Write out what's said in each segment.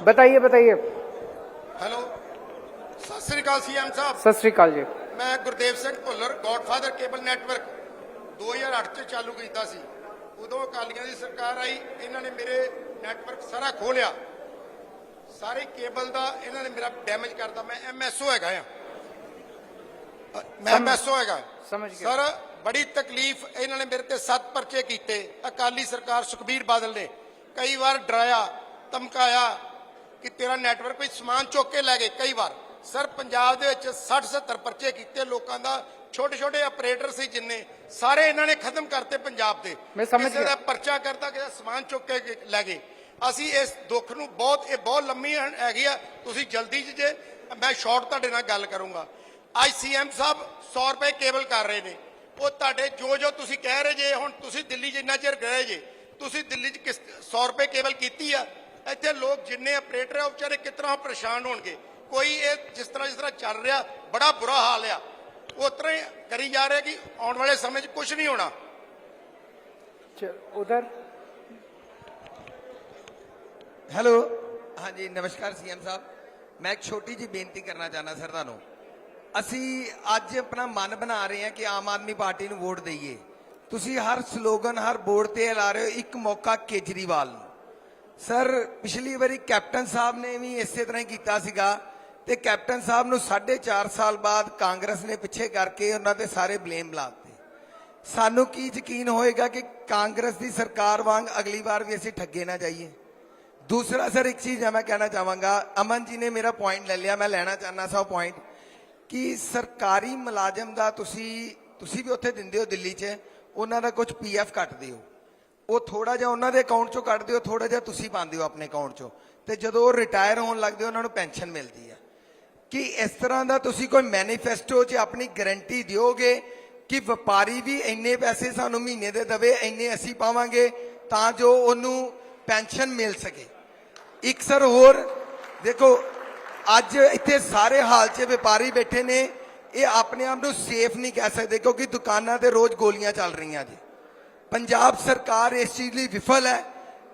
बताइए बताइए। हेलो, सत श्री अकाल सीएम साहब। सत श्री अकाल जी। मैं Gurdev Singh Bhullar godfather cable network 2008 ਚ ਚਾਲੂ ਕੀਤਾ ਸੀ। ਉਦੋਂ ਅਕਾਲੀਆਂ ਦੀ ਸਰਕਾਰ ਆਈ, ਇਹਨਾਂ ਨੇ ਮੇਰੇ ਨੈਟਵਰਕ ਸਾਰਾ ਖੋਲਿਆ, ਸਾਰੇ ਕੇਬਲ ਦਾ ਇਹਨਾਂ ਨੇ ਮੇਰਾ ਡੈਮੇਜ ਕਰਤਾ। ਮੈਂ ਐਮਐਸਓ ਹੈਗਾ ਆ, ਮੈਂ ਐਮਐਸਓ ਹੈਗਾ। ਸਮਝ ਗਿਆ ਸਰ, ਬੜੀ ਤਕਲੀਫ। ਇਹਨਾਂ ਨੇ ਮੇਰੇ ਤੇ 7 ਪਰਚੇ ਕੀਤੇ। ਅਕਾਲੀ ਸਰਕਾਰ ਸੁਖਬੀਰ ਬਾਦਲ ਨੇ ਕਈ ਵਾਰ ਡਰਾਇਆ ਧਮਕਾਇਆ ਕਿ ਤੇਰਾ ਨੈਟਵਰਕ ਵਿੱਚ ਸਮਾਨ ਚੁੱਕ ਕੇ ਲੈ ਗਏ ਕਈ ਵਾਰ। ਸਰ, ਪੰਜਾਬ ਦੇ ਵਿੱਚ 60-70 ਪਰਚੇ ਕੀਤੇ ਲੋਕਾਂ ਦਾ। ਛੋਟੇ ਛੋਟੇ ਆਪਰੇਟਰ ਸੀ ਜਿੰਨੇ ਸਾਰੇ ਇਹਨਾਂ ਨੇ ਖਤਮ ਕਰਤੇ ਪੰਜਾਬ ਦੇ। ਕਿਸੇ ਦਾ ਪਰਚਾ ਕਰਤਾ, ਕਿਸੇ ਦਾ ਸਮਾਨ ਚੁੱਕ ਕੇ ਲੈ ਗਏ। ਅਸੀਂ ਇਸ ਦੁੱਖ ਨੂੰ ਇਹ ਬਹੁਤ ਲੰਮੀ ਹੈਗੀ ਆ। ਤੁਸੀਂ ਜਲਦੀ ਜੇ ਮੈਂ ਸ਼ਾਰਟ ਤੁਹਾਡੇ ਨਾਲ ਗੱਲ ਕਰੂੰਗਾ। ਅੱਜ ਸੀਐਮ ਸਾਹਿਬ 100 ਰੁਪਏ ਕੇਬਲ ਕਰ ਰਹੇ ਨੇ। ਉਹ ਤੁਹਾਡੇ ਜੋ ਤੁਸੀਂ ਕਹਿ ਰਹੇ ਜੇ, ਹੁਣ ਤੁਸੀਂ ਦਿੱਲੀ ਜਿੰਨਾ ਚਿਰ ਗਏ ਜੇ, ਤੁਸੀਂ ਦਿੱਲੀ 'ਚ 100 ਰੁਪਏ ਕੇਬਲ ਕੀਤੀ ਆ। ਇੱਥੇ ਲੋਕ ਜਿੰਨੇ ਆਪਰੇਟਰ ਆ ਉਹ ਵਿਚਾਰੇ ਕਿਸ ਤਰ੍ਹਾਂ ਪਰੇਸ਼ਾਨ ਹੋਣਗੇ। ਕੋਈ ਇਹ ਜਿਸ ਤਰ੍ਹਾਂ ਚੱਲ ਰਿਹਾ ਬੜਾ ਬੁਰਾ ਹਾਲ ਆ, ਉਹ ਉਤਰਾ ਹੀ ਕਰੀ ਜਾ ਰਿਹਾ ਕਿ ਆਉਣ ਵਾਲੇ ਸਮੇਂ 'ਚ ਕੁਝ ਨਹੀਂ ਹੋਣਾ। उधर हेलो, हाँ जी, नमस्कार सीएम साहब। मैं एक छोटी जी बेनती करना चाहना सर ਤੁਹਾਨੂੰ। ਅਸੀਂ ਅੱਜ ਆਪਣਾ ਮਨ ਬਣਾ ਰਹੇ ਹਾਂ ਕਿ ਆਮ ਆਦਮੀ ਪਾਰਟੀ ਨੂੰ ਵੋਟ ਦਈਏ। ਤੁਸੀਂ ਹਰ ਸਲੋਗਨ ਹਰ ਬੋਰਡ ਤੇ ਲਾ ਰਹੇ ਹੋ ਇੱਕ ਮੌਕਾ ਕੇਜਰੀਵਾਲ ਨੂੰ। ਸਰ, ਪਿਛਲੀ ਵਾਰੀ ਕੈਪਟਨ ਸਾਹਿਬ ਨੇ ਵੀ ਇਸੇ ਤਰ੍ਹਾਂ ਹੀ ਕੀਤਾ ਸੀਗਾ ਤੇ ਕੈਪਟਨ ਸਾਹਿਬ ਨੂੰ 4.5 ਸਾਲ ਬਾਅਦ ਕਾਂਗਰਸ ਨੇ ਪਿੱਛੇ ਕਰਕੇ ਉਹਨਾਂ ਤੇ ਸਾਰੇ ਬਲੇਮ ਲਾਤੇ। ਸਾਨੂੰ ਕੀ ਯਕੀਨ ਹੋਏਗਾ ਕਿ ਕਾਂਗਰਸ ਦੀ ਸਰਕਾਰ ਵਾਂਗ ਅਗਲੀ ਵਾਰ ਵੀ ਅਸੀਂ ਠੱਗੇ ਨਾ ਜਾਈਏ। दूसरा सर, एक चीज है मैं कहना चाहूँगा, अमन जी ने मेरा पॉइंट ले लिया, मैं लेना चाहना सा पॉइंट कि सरकारी मुलाजम का तुसी भी उत्थे दिंदे हो दिल्ली च, उन्होंने कुछ PF कटते हो, वो थोड़ा जिहा उन्होंने अकाउंट चो कटते हो, थोड़ा जिहा तुसी पाते हो अपने अकाउंट चो, तो जो रिटायर होने लगते उन्होंने पेंशन मिलती है। कि इस तरह का तुसी कोई मैनीफेस्टो च अपनी गारंटी दिओगे कि व्यापारी भी इन्ने पैसे सानू महीने दे दवे, इन्ने असी पावांगे तां जो उन्होंने पेंशन मिल सके। एक सर होर देखो, अज इत्थे सारे हाल च व्यापारी बैठे ने, ये अपने आप को सेफ नहीं कह सकते क्योंकि दुकानों ते रोज गोलियां चल रही जी। पंजाब सरकार इस चीज़ लिए विफल है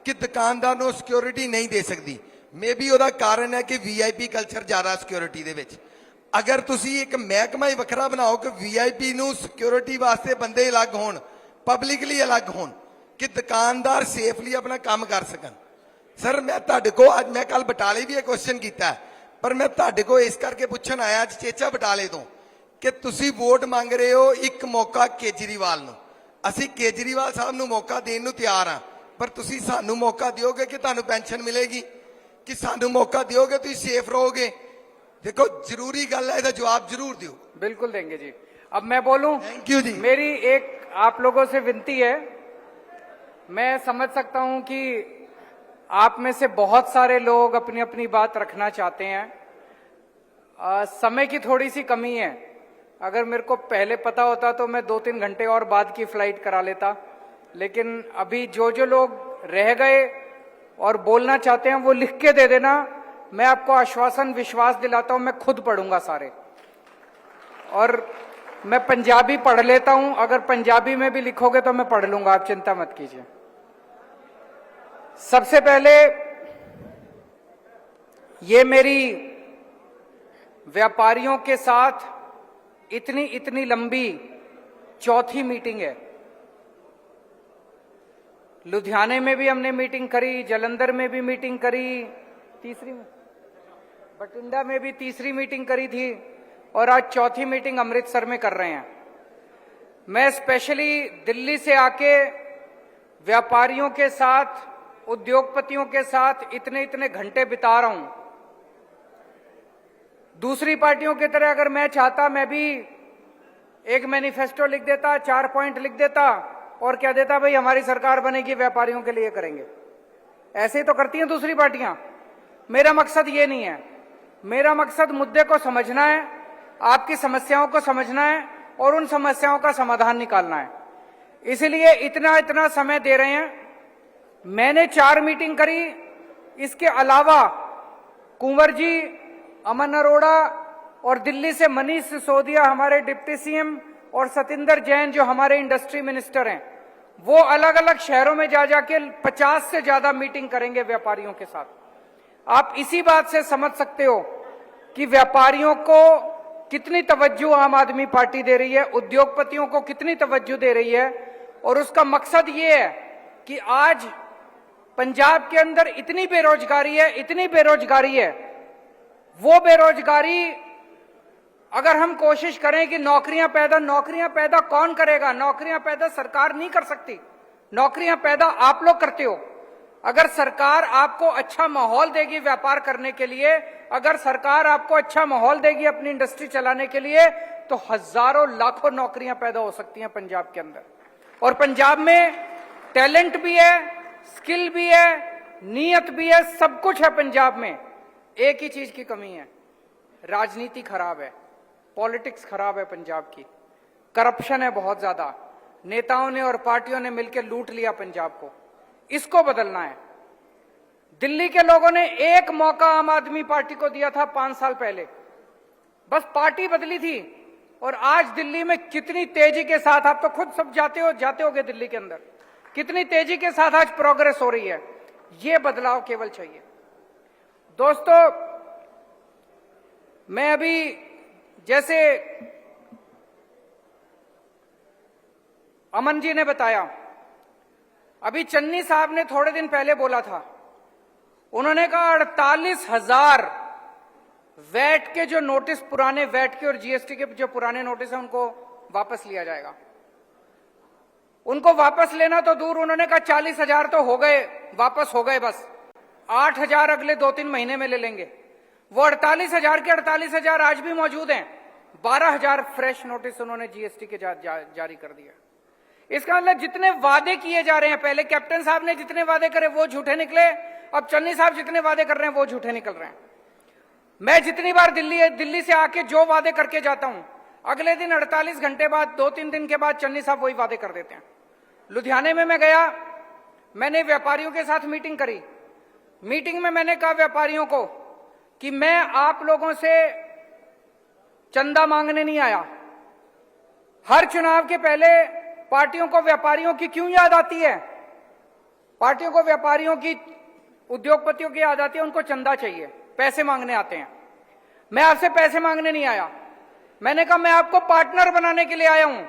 कि दुकानदार को सिक्योरिटी नहीं दे सकती। मे बी उसका कारण है कि VIP कल्चर ज़्यादा सिक्योरिटी दे विच। अगर तुसी एक महकमा ही वखरा बनाओ कि VIP नूं सिक्योरिटी वास्ते बंदे अलग होण, पब्लिकली अलग होण, कि दुकानदार सेफली अपना काम कर सकन। सर, मैं तुहाडे को अज मैं कल बटाले भी एक क्वेश्चन किया, पर मैं तुहाडे को इस करके पूछण आया अज चेचा बटाले तो कि तुसी वोट मांग रहे हो एक मौका केजरीवाल नूं। असी केजरीवाल साहब नूं मौका देण नूं तैयार हाँ, पर तुसी सानू मौका दिओगे कि तुहानू पेंशन मिलेगी, कि सानू मौका दिओगे तुसी सेफ रहोगे? देखो, जरूरी गल है, इहदा जवाब जरूर दिओ। बिल्कुल देंगे जी। अब मैं बोलूं? थैंक यू जी। मेरी एक आप लोगों से विनती है, मैं समझ सकता हूं कि आप में से बहुत सारे लोग अपनी अपनी बात रखना चाहते हैं। समय की थोड़ी सी कमी है। अगर मेरे को पहले पता होता तो मैं 2-3 घंटे और बाद की फ्लाइट करा लेता, लेकिन अभी जो लोग रह गए और बोलना चाहते हैं वो लिख के दे देना। मैं आपको आश्वासन विश्वास दिलाता हूं, मैं खुद पढ़ूंगा सारे, और मैं पंजाबी पढ़ लेता हूं। अगर पंजाबी में भी लिखोगे तो मैं पढ़ लूंगा, आप चिंता मत कीजिए। सबसे पहले ये मेरी व्यापारियों के साथ इतनी लंबी चौथी मीटिंग है। लुधियाने में भी हमने मीटिंग करी, जालंधर में भी मीटिंग करी, तीसरी में बठिंडा में भी तीसरी मीटिंग करी थी, और आज चौथी मीटिंग अमृतसर में कर रहे हैं। मैं स्पेशली दिल्ली से आके व्यापारियों के साथ, उद्योगपतियों के साथ इतने घंटे बिता रहा हूं। दूसरी पार्टियों की तरह अगर मैं चाहता, मैं भी एक मैनिफेस्टो लिख देता, 4 पॉइंट लिख देता और कह देता भाई हमारी सरकार बनेगी, व्यापारियों के लिए करेंगे। ऐसे ही तो करती हैं दूसरी पार्टियां। मेरा मकसद ये नहीं है। मेरा मकसद मुद्दे को समझना है, आपकी समस्याओं को समझना है और उन समस्याओं का समाधान निकालना है। इसलिए इतना समय दे रहे हैं। मैंने 4 मीटिंग करी, इसके अलावा कुंवर जी, अमन अरोड़ा और दिल्ली से मनीष सिसोदिया हमारे डिप्टी CM और सतिंदर जैन जो हमारे इंडस्ट्री मिनिस्टर हैं, वो अलग अलग शहरों में जा जाके 50 से ज्यादा मीटिंग करेंगे व्यापारियों के साथ। आप इसी बात से समझ सकते हो कि व्यापारियों को कितनी तवज्जो आम आदमी पार्टी दे रही है, उद्योगपतियों को कितनी तवज्जो दे रही है। और उसका मकसद ये है कि आज पंजाब के अंदर इतनी बेरोजगारी है, वो बेरोजगारी अगर हम कोशिश करें कि नौकरियां पैदा कौन करेगा? नौकरियां पैदा सरकार नहीं कर सकती, नौकरियां पैदा आप लोग करते हो। अगर सरकार आपको अच्छा माहौल देगी व्यापार करने के लिए, अगर सरकार आपको अच्छा माहौल देगी अपनी इंडस्ट्री चलाने के लिए, तो हजारों लाखों नौकरियां पैदा हो सकती हैं पंजाब के अंदर। और पंजाब में टैलेंट भी है, स्किल भी है, नीयत भी है, सब कुछ है पंजाब में। एक ही चीज की कमी है, राजनीति खराब है, पॉलिटिक्स खराब है पंजाब की, करप्शन है बहुत ज्यादा, नेताओं ने और पार्टियों ने मिलकर लूट लिया पंजाब को। इसको बदलना है। दिल्ली के लोगों ने एक मौका आम आदमी पार्टी को दिया था 5 साल पहले, बस पार्टी बदली थी। और आज दिल्ली में कितनी तेजी के साथ, आप तो खुद सब जाते होगे दिल्ली के अंदर, कितनी तेजी के साथ आज प्रोग्रेस हो रही है। ये बदलाव केवल चाहिए। दोस्तों, मैं अभी जैसे अमन जी ने बताया, अभी चन्नी साहब ने थोड़े दिन पहले बोला था, उन्होंने कहा 48,000 वैट के जो नोटिस, पुराने वैट के और जीएसटी के जो पुराने नोटिस हैं, उनको वापस लिया जाएगा। उनको वापस लेना तो दूर, उन्होंने कहा 40,000 तो हो गए, वापस हो गए, बस 8,000 अगले 2-3 महीने में ले लेंगे। वो 48,000 के 48,000 आज भी मौजूद हैं। 12,000 फ्रेश नोटिस उन्होंने जीएसटी के जारी कर दिया। इसका मतलब जितने वादे किए जा रहे हैं, पहले कैप्टन साहब ने जितने वादे करे वो झूठे निकले, अब चन्नी साहब जितने वादे कर रहे हैं वो झूठे निकल रहे हैं। मैं जितनी बार दिल्ली से आके जो वादे करके जाता हूं, अगले दिन 48 घंटे बाद, 2-3 दिन के बाद चन्नी साहब वही वादे कर देते हैं। लुधियाने में मैं गया, मैंने व्यापारियों के साथ मीटिंग करी। मीटिंग में मैंने कहा व्यापारियों को कि मैं आप लोगों से चंदा मांगने नहीं आया। हर चुनाव के पहले पार्टियों को व्यापारियों की क्यों याद आती है? पार्टियों को व्यापारियों की, उद्योगपतियों की याद आती है, उनको चंदा चाहिए, पैसे मांगने आते हैं। मैं आपसे पैसे मांगने नहीं आया, मैंने कहा मैं आपको पार्टनर बनाने के लिए आया हूं।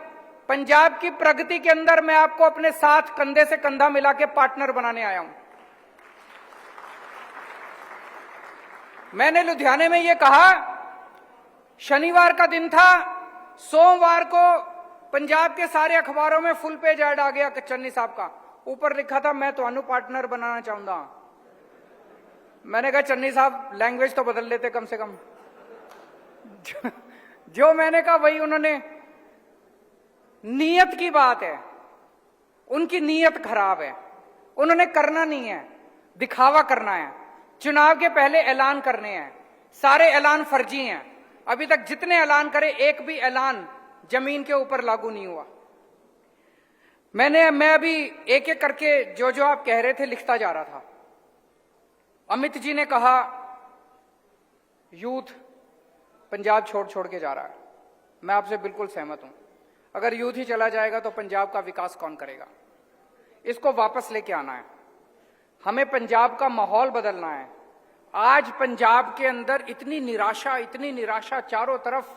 पंजाब की प्रगति के अंदर मैं आपको अपने साथ कंधे से कंधा मिला के पार्टनर बनाने आया हूं। मैंने लुधियाने में यह कहा, शनिवार का दिन था, सोमवार को पंजाब के सारे अखबारों में फुल पेज ऐड आ गया चन्नी साहब का। ऊपर लिखा था मैं तो पार्टनर बनाना चाहूंगा। मैंने कहा चन्नी साहब लैंग्वेज तो बदल लेते कम से कम। जो मैंने कहा वही उन्होंने, नीयत की बात है, उनकी नीयत खराब है। उन्होंने करना नहीं है, दिखावा करना है, चुनाव के पहले ऐलान करने हैं, सारे ऐलान फर्जी हैं। अभी तक जितने ऐलान करे एक भी ऐलान जमीन के ऊपर लागू नहीं हुआ। मैं अभी एक एक करके जो आप कह रहे थे लिखता जा रहा था। अमित जी ने कहा यूथ पंजाब छोड़ के जा रहा है। मैं आपसे बिल्कुल सहमत हूं। अगर यूथ ही चला जाएगा तो पंजाब का विकास कौन करेगा? इसको वापस लेके आना है। हमें पंजाब का माहौल बदलना है। आज पंजाब के अंदर इतनी निराशा चारों तरफ,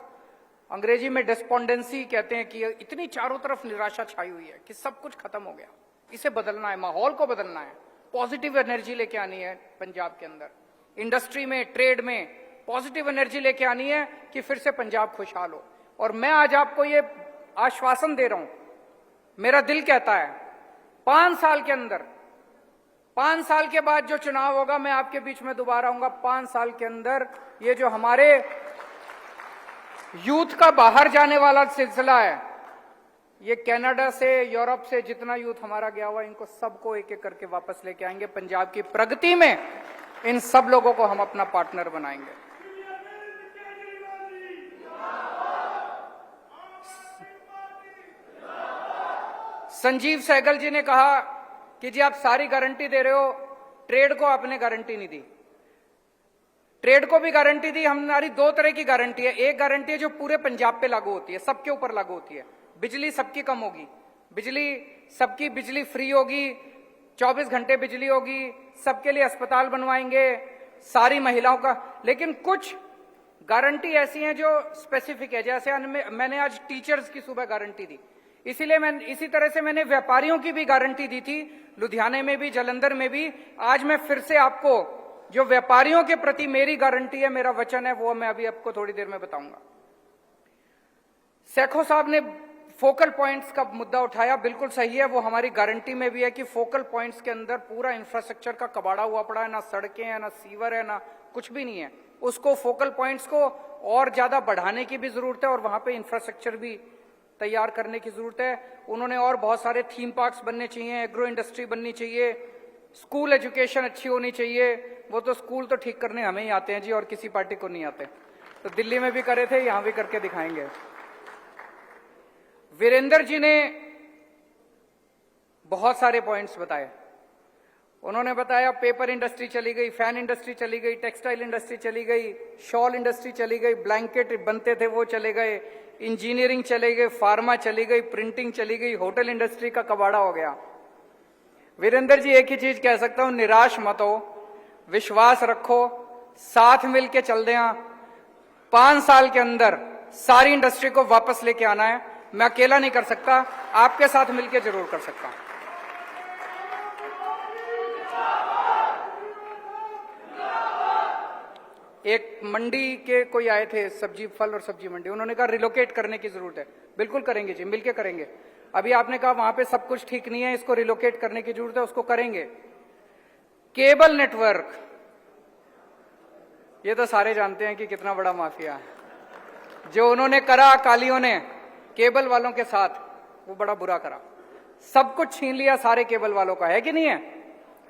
अंग्रेजी में डिस्पोंडेंसी कहते हैं कि इतनी चारों तरफ निराशा छाई हुई है कि सब कुछ खत्म हो गया। इसे बदलना है, माहौल को बदलना है, पॉजिटिव एनर्जी लेके आनी है पंजाब के अंदर, इंडस्ट्री में, ट्रेड में पॉजिटिव एनर्जी लेके आनी है कि फिर से पंजाब खुशहाल हो। और मैं आज आपको ये आश्वासन दे रहा हूं, मेरा दिल कहता है 5 साल के अंदर, 5 साल के बाद जो चुनाव होगा, मैं आपके बीच में दोबारा आऊंगा। 5 साल के अंदर ये जो हमारे यूथ का बाहर जाने वाला सिलसिला है, ये कनाडा से, यूरोप से जितना यूथ हमारा गया हुआ, इनको सबको एक एक करके वापस लेके आएंगे। पंजाब की प्रगति में इन सब लोगों को हम अपना पार्टनर बनाएंगे। संजीव सहगल जी ने कहा कि जी आप सारी गारंटी दे रहे हो, ट्रेड को आपने गारंटी नहीं दी। ट्रेड को भी गारंटी दी। हमारी 2 तरह की गारंटी है। एक गारंटी है जो पूरे पंजाब पे लागू होती है, सबके ऊपर लागू होती है। बिजली सबकी कम होगी, सबकी बिजली फ्री होगी, 24 घंटे बिजली होगी, सबके लिए अस्पताल बनवाएंगे, सारी महिलाओं का, लेकिन कुछ गारंटी ऐसी हैं जो स्पेसिफिक है, जैसे मैंने आज टीचर्स की सुबह गारंटी दी, इसीलिए इसी तरह से मैंने व्यापारियों की भी गारंटी दी थी, लुधियाने में भी, जालंधर में भी। आज मैं फिर से आपको जो व्यापारियों के प्रति मेरी गारंटी है, मेरा वचन है, वो मैं अभी आपको थोड़ी देर में बताऊंगा। सेखो साहब ने फोकल पॉइंट्स का मुद्दा उठाया, बिल्कुल सही है, वो हमारी गारंटी में भी है कि फोकल पॉइंट्स के अंदर पूरा इंफ्रास्ट्रक्चर का कबाड़ा हुआ पड़ा है, ना सड़कें हैं, ना सीवर है, ना कुछ भी नहीं है। उसको फोकल पॉइंट्स को और ज्यादा बढ़ाने की भी जरूरत है और वहां पे इंफ्रास्ट्रक्चर भी तैयार करने की जरूरत है। उन्होंने और बहुत सारे थीम पार्क्स बनने चाहिए, एग्रो इंडस्ट्री बननी चाहिए, स्कूल एजुकेशन अच्छी होनी चाहिए। वो तो स्कूल तो ठीक करने हमें ही आते हैं जी, और किसी पार्टी को नहीं आते। तो दिल्ली में भी करे थे, यहां भी करके दिखाएंगे। वीरेंद्र जी ने बहुत सारे पॉइंट्स बताए। उन्होंने बताया पेपर इंडस्ट्री चली गई, फैन इंडस्ट्री चली गई, टेक्सटाइल इंडस्ट्री चली गई, शॉल इंडस्ट्री चली गई, ब्लैंकेट बनते थे वो चले गए, इंजीनियरिंग चले गए, फार्मा चली गई, प्रिंटिंग चली गई, होटल इंडस्ट्री का कबाड़ा हो गया। वीरेंद्र जी एक ही चीज कह सकता हूं, निराश मत हो, विश्वास रखो, साथ मिलके चल दें। 5 साल के अंदर सारी इंडस्ट्री को वापस लेके आना है। मैं अकेला नहीं कर सकता, आपके साथ मिलके जरूर कर सकता हूं। एक मंडी के कोई आए थे, सब्जी फल और सब्जी मंडी, उन्होंने कहा रिलोकेट करने की जरूरत है। बिल्कुल करेंगे जी, मिलके करेंगे। अभी आपने कहा वहां पे सब कुछ ठीक नहीं है, इसको रिलोकेट करने की जरूरत है, उसको करेंगे। केबल नेटवर्क, ये तो सारे जानते हैं कि कितना बड़ा माफिया है। जो उन्होंने करा अकालियों ने केबल वालों के साथ, वो बड़ा बुरा करा। सब कुछ छीन लिया सारे केबल वालों का, है कि नहीं है?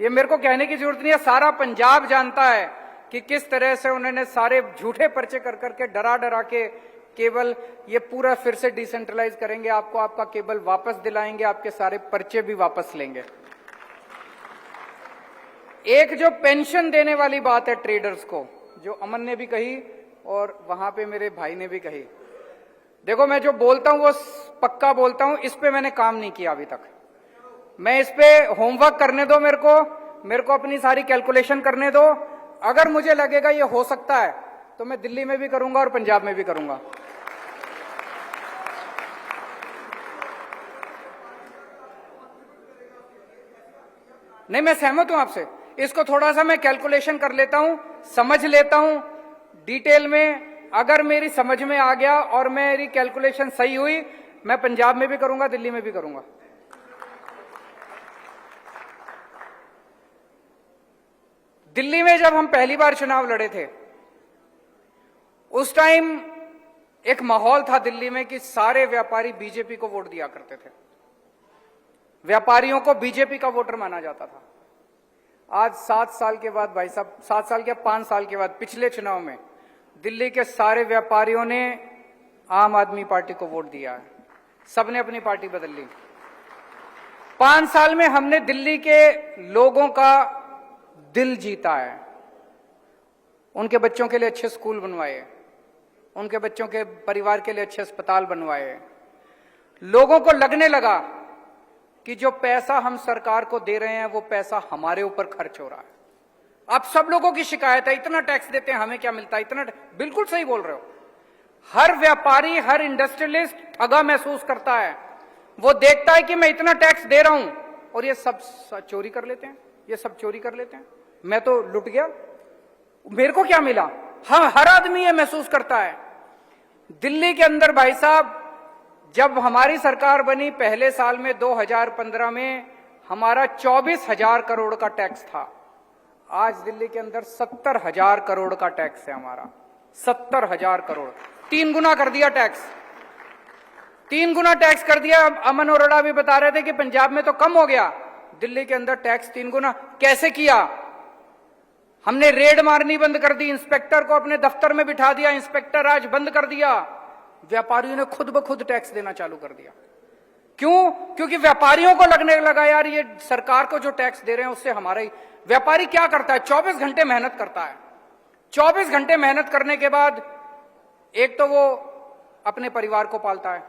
ये मेरे को कहने की जरूरत नहीं है, सारा पंजाब जानता है कि किस तरह से उन्होंने सारे झूठे पर्चे कर करके डरा डरा के केबल, ये पूरा फिर से डिसेंट्रलाइज करेंगे, आपको आपका केबल वापस दिलाएंगे, आपके सारे पर्चे भी वापस लेंगे। एक जो पेंशन देने वाली बात है ट्रेडर्स को, जो अमन ने भी कही और वहां पे मेरे भाई ने भी कही, देखो मैं जो बोलता हूं वो पक्का बोलता हूं, इस पे मैंने काम नहीं किया अभी तक। मैं इस पे होमवर्क करने दो, मेरे को अपनी सारी कैलकुलेशन करने दो। अगर मुझे लगेगा ये हो सकता है तो मैं दिल्ली में भी करूंगा और पंजाब में भी करूंगा। नहीं, मैं सहमत हूं आपसे, इसको थोड़ा सा मैं कैलकुलेशन कर लेता हूं, समझ लेता हूं डिटेल में। अगर मेरी समझ में आ गया और मेरी कैलकुलेशन सही हुई, मैं पंजाब में भी करूंगा, दिल्ली में भी करूंगा। दिल्ली में जब हम पहली बार चुनाव लड़े थे, उस टाइम एक माहौल था दिल्ली में कि सारे व्यापारी बीजेपी को वोट दिया करते थे, व्यापारियों को बीजेपी का वोटर माना जाता था। आज 7 साल के बाद, भाई साहब 7 साल के 5 साल के बाद, पिछले चुनाव में दिल्ली के सारे व्यापारियों ने आम आदमी पार्टी को वोट दिया है, सबने अपनी पार्टी बदल ली। 5 साल में हमने दिल्ली के लोगों का दिल जीता है, उनके बच्चों के लिए अच्छे स्कूल बनवाए, उनके बच्चों के परिवार के लिए अच्छे अस्पताल बनवाए। लोगों को लगने लगा कि जो पैसा हम सरकार को दे रहे हैं वो पैसा हमारे ऊपर खर्च हो रहा है। अब सब लोगों की शिकायत है, इतना टैक्स देते हैं, हमें क्या मिलता है इतना। बिल्कुल सही बोल रहे हो। हर व्यापारी, हर इंडस्ट्रियलिस्ट ठगा महसूस करता है। वो देखता है कि मैं इतना टैक्स दे रहा हूं और ये सब चोरी कर लेते हैं, ये सब चोरी कर लेते हैं, मैं तो लुट गया, मेरे को क्या मिला। हर आदमी ये महसूस करता है। दिल्ली के अंदर भाई साहब, जब हमारी सरकार बनी पहले साल में 2015 में हमारा 24,000 करोड़ का टैक्स था। आज दिल्ली के अंदर 70,000 करोड़ का टैक्स है हमारा, 70,000 करोड़, 3 गुना कर दिया टैक्स, 3 गुना टैक्स कर दिया। अमन अरोड़ा भी बता रहे थे कि पंजाब में तो कम हो गया, दिल्ली के अंदर टैक्स 3 गुना। कैसे किया? हमने रेड मारनी बंद कर दी, इंस्पेक्टर को अपने दफ्तर में बिठा दिया, इंस्पेक्टर राज बंद कर दिया। व्यापारियों ने खुद ब खुद टैक्स देना चालू कर दिया। क्यों? क्योंकि व्यापारियों को लगने लगा यार ये सरकार को जो टैक्स दे रहे हैं उससे हमारा ही। व्यापारी क्या करता है? 24 घंटे मेहनत करता है। 24 घंटे मेहनत करने के बाद एक तो वो अपने परिवार को पालता है,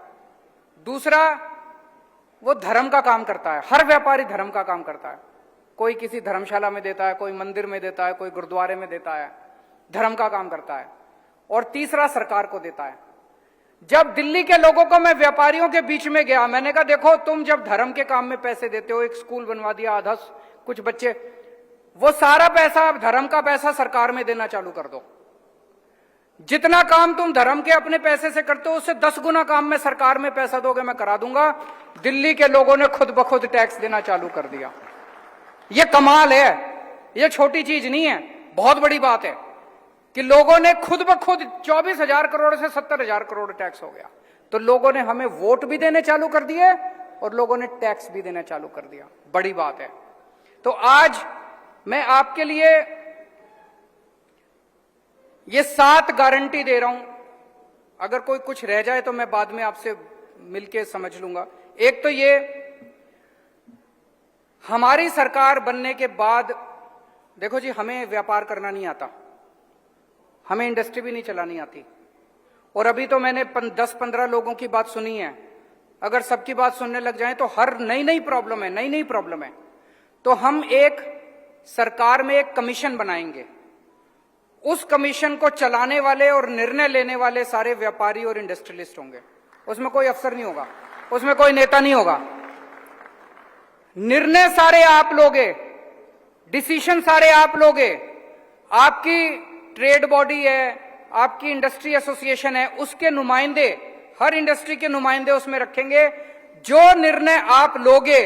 दूसरा वो धर्म का काम करता है। हर व्यापारी धर्म का काम करता है। कोई किसी धर्मशाला में देता है, कोई मंदिर में देता है, कोई गुरुद्वारे में देता है, धर्म का काम करता है। और तीसरा सरकार को देता है। जब दिल्ली के लोगों को मैं व्यापारियों के बीच में गया, मैंने कहा देखो तुम जब धर्म के काम में पैसे देते हो, एक स्कूल बनवा दिया आधा, कुछ बच्चे, वो सारा पैसा अब धर्म का पैसा सरकार में देना चालू कर दो। जितना काम तुम धर्म के अपने पैसे से करते हो उससे 10 गुना काम में सरकार में पैसा दोगे, मैं करा दूंगा। दिल्ली के लोगों ने खुद ब खुद टैक्स देना चालू कर दिया। ये कमाल है, ये छोटी चीज नहीं है, बहुत बड़ी बात है कि लोगों ने खुद ब खुद 24,000 करोड़ से 70,000 करोड़ टैक्स हो गया। तो लोगों ने हमें वोट भी देने चालू कर दिए और लोगों ने टैक्स भी देना चालू कर दिया। बड़ी बात है। तो आज मैं आपके लिए ये 7 गारंटी दे रहा हूं। अगर कोई कुछ रह जाए तो मैं बाद में आपसे मिलके समझ लूंगा। एक तो ये, हमारी सरकार बनने के बाद देखो जी, हमें व्यापार करना नहीं आता, हमें इंडस्ट्री भी नहीं चलानी आती। और अभी तो मैंने 10-15 लोगों की बात सुनी है। अगर सबकी बात सुनने लग जाएं तो हर नई प्रॉब्लम है। तो हम एक सरकार में एक कमीशन बनाएंगे। उस कमीशन को चलाने वाले और निर्णय लेने वाले सारे व्यापारी और इंडस्ट्रियलिस्ट होंगे। उसमें कोई अफसर नहीं होगा, उसमें कोई नेता नहीं होगा। निर्णय सारे आप लोगे, डिसीजन सारे आप लोगे। आपकी ट्रेड बॉडी है, आपकी इंडस्ट्री एसोसिएशन है, उसके नुमाइंदे, हर इंडस्ट्री के नुमाइंदे उसमें रखेंगे। जो निर्णय आप लोगे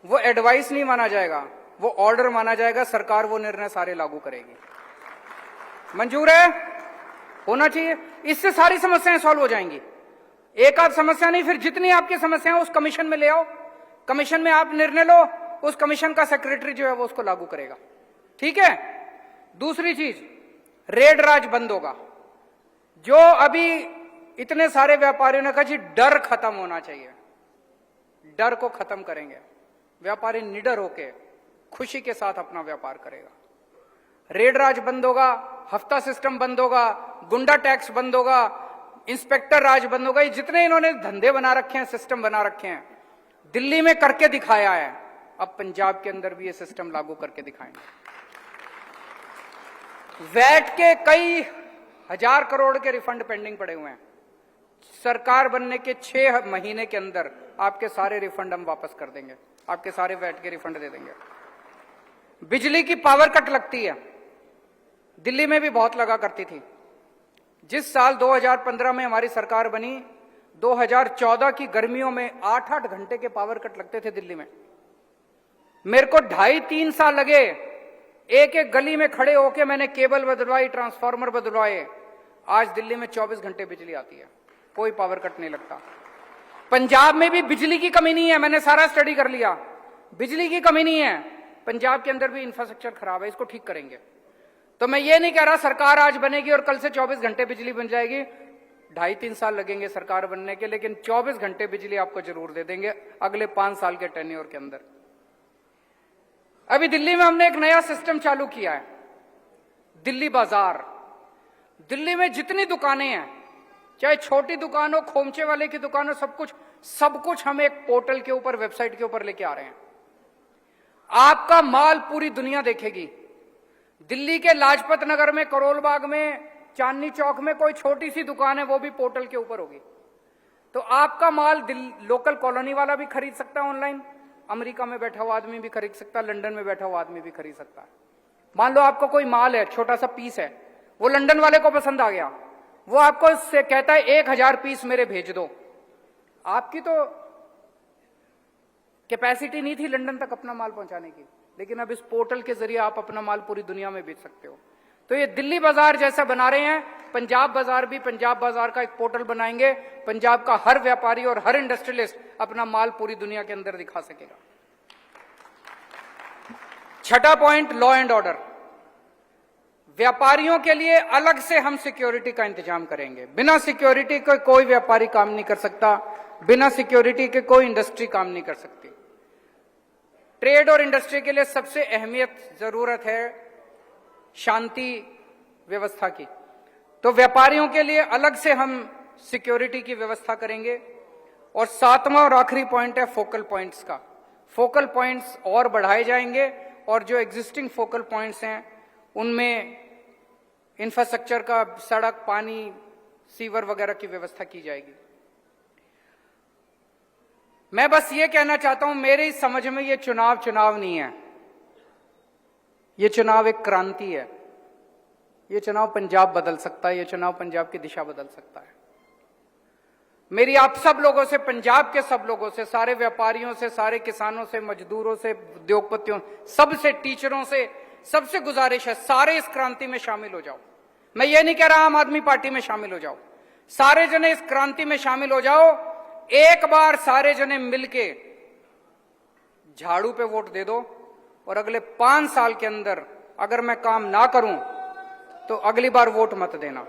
वो एडवाइस नहीं माना जाएगा, वो ऑर्डर माना जाएगा। सरकार वो निर्णय सारे लागू करेगी। मंजूर है? होना चाहिए। इससे सारी समस्याएं सॉल्व हो जाएंगी। एक आध समस्या नहीं, फिर जितनी आपकी समस्याएं उस कमीशन में ले आओ। कमीशन में आप निर्णय लो, उस कमीशन का सेक्रेटरी जो है वो उसको लागू करेगा। ठीक है? दूसरी चीज, रेड राज बंद होगा। जो अभी इतने सारे व्यापारियों ने कहा जी डर खत्म होना चाहिए, डर को खत्म करेंगे। व्यापारी निडर होके खुशी के साथ अपना व्यापार करेगा। रेड राज बंद होगा, हफ्ता सिस्टम बंद होगा, गुंडा टैक्स बंद होगा, इंस्पेक्टर राज बंद होगा। ये जितने इन्होंने धंधे बना रखे हैं, सिस्टम बना रखे हैं, दिल्ली में करके दिखाया है। अब पंजाब के अंदर भी ये सिस्टम लागू करके दिखाएंगे। वैट के कई हजार करोड़ के रिफंड पेंडिंग पड़े हुए हैं। सरकार बनने के 6 महीने के अंदर आपके सारे रिफंड हम वापस कर देंगे, आपके सारे वैट के रिफंड दे देंगे। बिजली की पावर कट लगती है, दिल्ली में भी बहुत लगा करती थी। जिस साल 2015 में हमारी सरकार बनी, 2014 की गर्मियों में 8-8 घंटे के पावर कट लगते थे दिल्ली में। मेरे को 2.5-3 साल लगे, एक एक गली में खड़े होके मैंने केबल बदलवाई, ट्रांसफार्मर बदलवाए। आज दिल्ली में 24 घंटे बिजली आती है, कोई पावर कट नहीं लगता। पंजाब में भी बिजली की कमी नहीं है, मैंने सारा स्टडी कर लिया, बिजली की कमी नहीं है। पंजाब के अंदर भी इंफ्रास्ट्रक्चर खराब है, इसको ठीक करेंगे। तो मैं ये नहीं कह रहा सरकार आज बनेगी और कल से 24 घंटे बिजली बन जाएगी। 2.5-3 साल लगेंगे सरकार बनने के, लेकिन 24 घंटे बिजली आपको जरूर दे देंगे अगले 5 साल के टेन्योर के अंदर। अभी दिल्ली में हमने एक नया सिस्टम चालू किया है, दिल्ली बाजार। दिल्ली में जितनी दुकानें हैं, चाहे छोटी दुकान हो, खोमचे वाले की दुकान हो, सब कुछ हम एक पोर्टल के ऊपर, वेबसाइट के ऊपर लेके आ रहे हैं। आपका माल पूरी दुनिया देखेगी। दिल्ली के लाजपत नगर में, करोल बाग में, चांदनी चौक में कोई छोटी सी दुकान है, वो भी पोर्टल के ऊपर होगी। तो आपका माल लोकल कॉलोनी वाला भी खरीद सकता है ऑनलाइन, अमेरिका में बैठा हुआ आदमी भी खरीद सकता है, लंदन में बैठा हुआ आदमी भी खरीद सकता है। मान लो आपको कोई माल है, छोटा सा पीस है, वो लंदन वाले को पसंद आ गया, वो आपको से कहता है 1000 पीस मेरे भेज दो। आपकी तो कैपेसिटी नहीं थी लंदन तक अपना माल पहुंचाने की, लेकिन अब इस पोर्टल के जरिए आप अपना माल पूरी दुनिया में बेच सकते हो। तो ये दिल्ली बाजार जैसा बना रहे हैं, पंजाब बाजार भी, पंजाब बाजार का एक पोर्टल बनाएंगे। पंजाब का हर व्यापारी और हर इंडस्ट्रियलिस्ट अपना माल पूरी दुनिया के अंदर दिखा सकेगा। छठा पॉइंट, लॉ एंड ऑर्डर। व्यापारियों के लिए अलग से हम सिक्योरिटी का इंतजाम करेंगे। बिना सिक्योरिटी के कोई व्यापारी काम नहीं कर सकता, बिना सिक्योरिटी के कोई इंडस्ट्री काम नहीं कर सकती। ट्रेड और इंडस्ट्री के लिए सबसे अहमियत जरूरत है शांति व्यवस्था की। तो व्यापारियों के लिए अलग से हम सिक्योरिटी की व्यवस्था करेंगे। और 7वां और आखिरी पॉइंट है फोकल पॉइंट्स का। फोकल पॉइंट्स और बढ़ाए जाएंगे और जो एग्जिस्टिंग फोकल पॉइंट्स हैं उनमें इंफ्रास्ट्रक्चर का, सड़क, पानी, सीवर वगैरह की व्यवस्था की जाएगी। मैं बस ये कहना चाहता हूं, मेरी समझ में ये चुनाव नहीं है, ये चुनाव एक क्रांति है। ये चुनाव पंजाब बदल सकता है, ये चुनाव पंजाब की दिशा बदल सकता है। मेरी आप सब लोगों से, पंजाब के सब लोगों से, सारे व्यापारियों से, सारे किसानों से, मजदूरों से, उद्योगपतियों, सबसे, टीचरों से, सबसे गुजारिश है, सारे इस क्रांति में शामिल हो जाओ। मैं ये नहीं कह रहा आम आदमी पार्टी में शामिल हो जाओ, सारे जने इस क्रांति में शामिल हो जाओ। एक बार सारे जने मिलके झाड़ू पे वोट दे दो और अगले 5 साल के अंदर अगर मैं काम ना करूं तो अगली बार वोट मत देना।